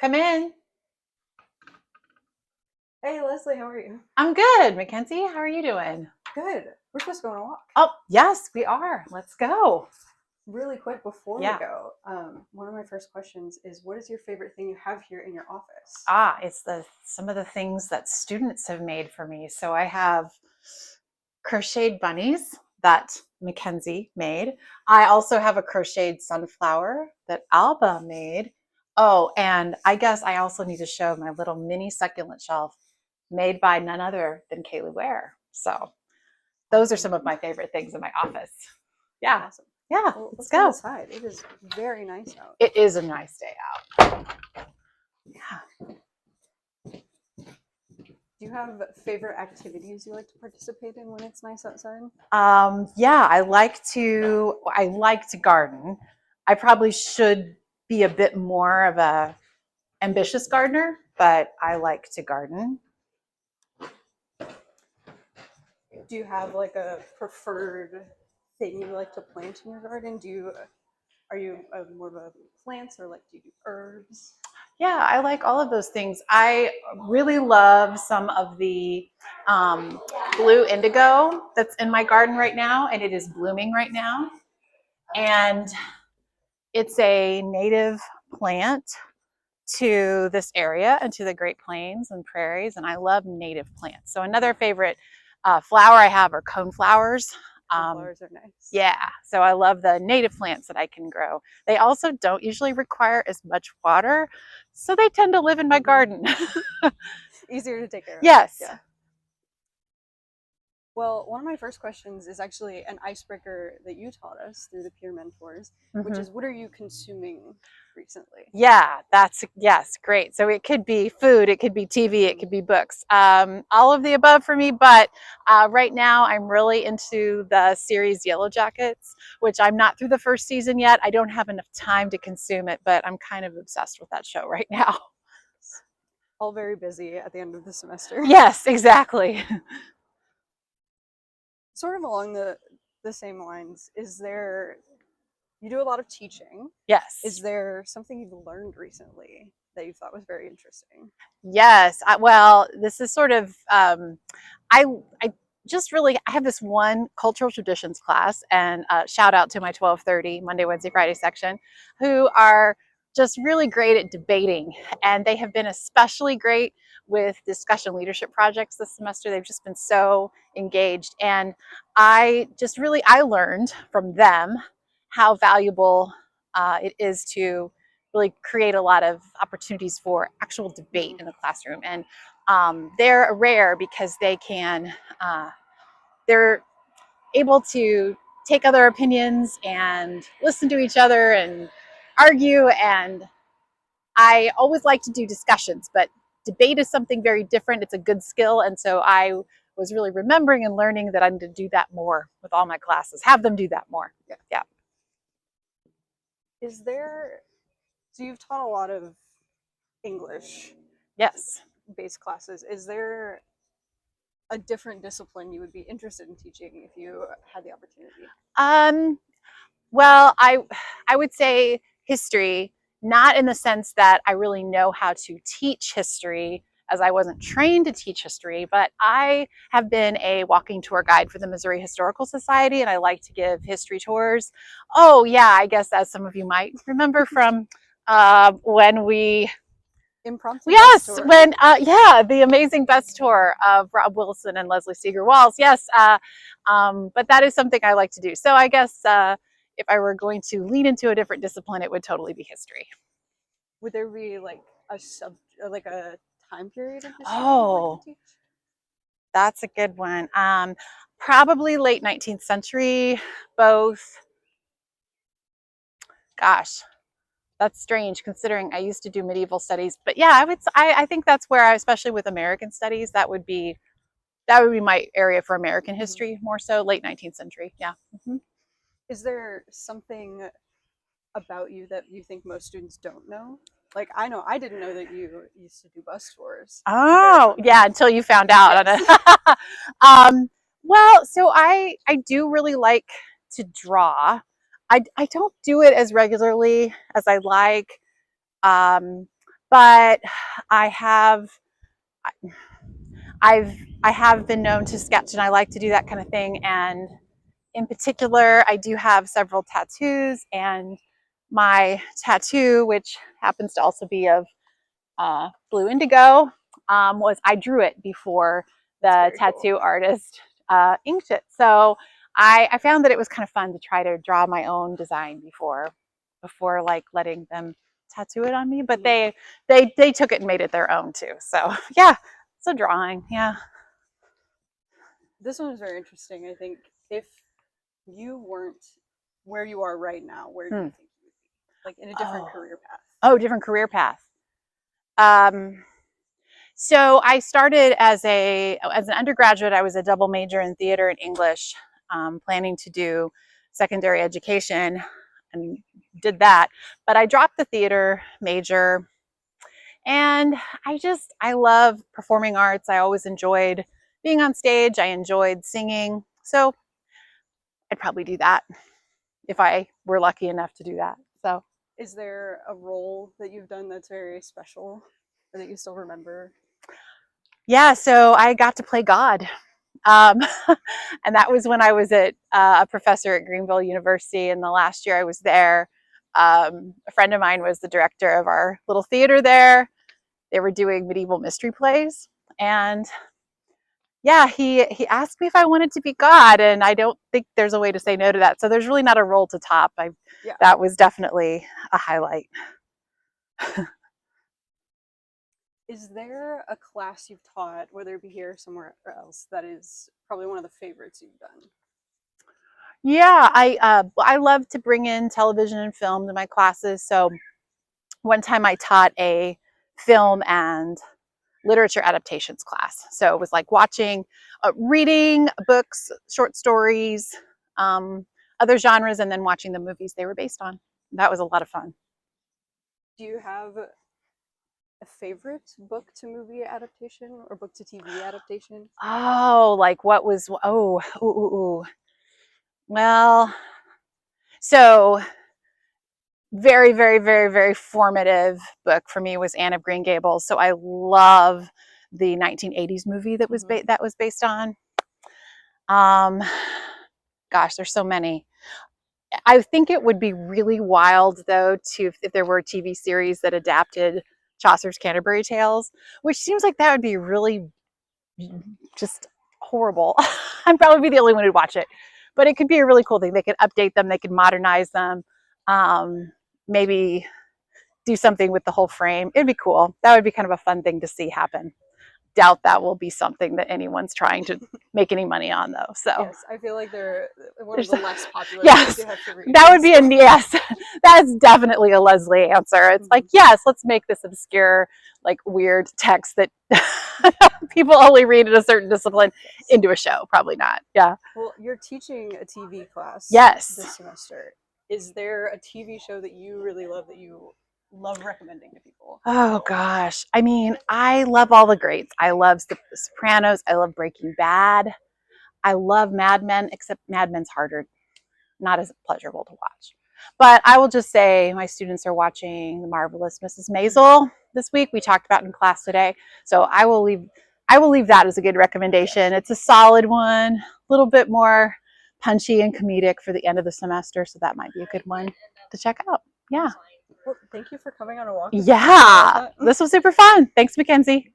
Come in. Hey Leslie, how are you? I'm good. Mackenzie, how are you doing? Good. We're supposed to go on a walk. Oh, yes, we are. Let's go. Really quick before we Yeah. go, one of my first questions is what is your favorite thing you have here in your office? It's some of the things that students have made for me. So I have crocheted bunnies that Mackenzie made. I also have a crocheted sunflower that Alba made. Oh, and I guess I also need to show my little mini succulent shelf made by none other than Kaylee Ware. So those are some of my favorite things in my office. Yeah. Awesome. Yeah. Well, Let's let's go go. inside. It is very nice out. It is a nice day out. Yeah. Do you have favorite activities you like to participate in when it's nice outside? Yeah, I like to garden. I probably should be a bit more of a ambitious gardener, but I like to garden. Do you have like a preferred thing you like to plant in your garden? Are you more of a plants or like do you do herbs? Yeah, I like all of those things. I really love some of the um, blue indigo that's in my garden right now, and it is blooming right now. And it's a native plant to this area and to the Great Plains and prairies, and I love native plants. So another favorite flower I have are coneflowers. Sunflowers are nice. Yeah, so I love the native plants that I can grow. They also don't usually require as much water, so they tend to live in my garden. Easier to take care of. Yes. Yeah. Well, one of my first questions is actually an icebreaker that you taught us through the peer mentors, which Mm-hmm. is what are you consuming recently? Yeah, yes, great. So it could be food, it could be TV, it could be books, all of the above for me. But right now, I'm really into the series Yellow Jackets, which I'm not through the first season yet. I don't have enough time to consume it, but I'm kind of obsessed with that show right now. All very busy at the end of the semester. Yes, exactly. Sort of along the same lines, is there you do a lot of teaching. Is Yes. there something you've learned recently that you thought was very interesting? Yes. Well, this is sort of I just really I have this one cultural traditions class, and shout out to my 12:30 Monday, Wednesday, Friday section, who are just really great at debating, and they have been especially great with discussion leadership projects this semester. They've just been so engaged, and I learned from them how valuable it is to really create a lot of opportunities for actual debate in the classroom. And they're rare because they're able to take other opinions and listen to each other and argue. And I always like to do discussions, but debate is something very different. It's a good skill. And so I was really remembering and learning that I'm to do that more with all my classes, have them do that more. Yeah. Yeah. Is there so you've taught a lot of English Yes. based classes. Is there a different discipline you would be interested in teaching if you had the opportunity? Um, Well, I would say history, not in the sense that I really know how to teach history, as I wasn't trained to teach history, but I have been a walking tour guide for the Missouri Historical Society, and I like to give history tours. Oh, yeah, I guess as some of you might remember from when we Impromptu bus yes, tour. when yeah, the amazing bus tour of Rob Wilson and Lesley Sieger-Walls. Yes, but that is something I like to do. So I guess if I were going to lean into a different discipline, it would totally be history. Would there be like a sub like a time period of history that you'd like Oh, to teach? that's a good one. Probably late 19th century, both. Gosh, that's strange considering I used to do medieval studies. But yeah, I think that's where especially with American studies, that would be my area for American history more so, late 19th century. Yeah. Mm-hmm. Is there something about you that you think most students don't know? Like I know I didn't know that you used to do bus tours. Oh, yeah, until you found out. Yes. Well, so I do really like to draw. I don't do it as regularly as I like. Um, but I have I have been known to sketch, and I like to do that kind of thing. And in particular, I do have several tattoos, and my tattoo, which happens to also be of blue indigo, was I drew it before the tattoo cool. artist inked it. So I found that it was kind of fun to try to draw my own design before like letting them tattoo it on me. But they took it and made it their own too. So yeah, it's a drawing. Yeah. This one is very interesting. I think if you weren't where you are right now, where do you think you would be? Like in a different career path? Oh, different career path. So I started as an undergraduate. I was a double major in theater and English, planning to do secondary education, and did that. But I dropped the theater major, and I love performing arts. I always enjoyed being on stage. I enjoyed singing. So I'd probably do that if I were lucky enough to do that. So, is there a role that you've done that's very special or that you still remember? yeah, so I got to play God. Um, and that was when I was a professor at Greenville University. And the last year I was there, a friend of mine was the director of our little theater there. They were doing medieval mystery plays. And yeah, he asked me if I wanted to be God. And I don't think there's a way to say no to that. So there's really not a role to top. That was definitely a highlight. Is there a class you've taught, whether it be here or somewhere else, that is probably one of the favorites you've done? Yeah, I love to bring in television and film to my classes. So one time I taught a film and literature adaptations class. So it was like reading books, short stories, other genres, and then watching the movies they were based on. That was a lot of fun. Do you have a favorite book to movie adaptation or book to TV adaptation? Oh, like what was, oh, ooh, ooh, ooh. Well, so very, very, very, very formative book for me was Anne of Green Gables. So I love the 1980s movie that was based on. Gosh, there's so many. I think it would be really wild though if there were a TV series that adapted Chaucer's Canterbury Tales, which seems like that would be really just horrible. I'd probably be the only one who'd watch it, but it could be a really cool thing. They could update them, they could modernize them, maybe do something with the whole frame. It'd be cool. That would be kind of a fun thing to see happen. Doubt that will be something that anyone's trying to make any money on though. So yes, I feel like they're one of the less popular yes, you have to read. That would be yes. That's definitely a Lesley answer. It's like, yes, let's make this obscure, like weird text that people only read in a certain discipline into a show. Probably not. Yeah. Well, you're teaching a TV class this semester. Is there a TV show that you really love that you love recommending to people? Oh gosh. I mean, I love all the greats. I love The Sopranos. I love Breaking Bad. I love Mad Men, except Mad Men's harder, not as pleasurable to watch. But I will just say my students are watching The Marvelous Mrs. Maisel this week. We talked about in class today. So I will leave that as a good recommendation. It's a solid one, a little bit more punchy and comedic for the end of the semester. So that might be a good one to check out. Yeah. Well, thank you for coming on a walk. Yeah, this was super fun. Thanks, Mackenzie.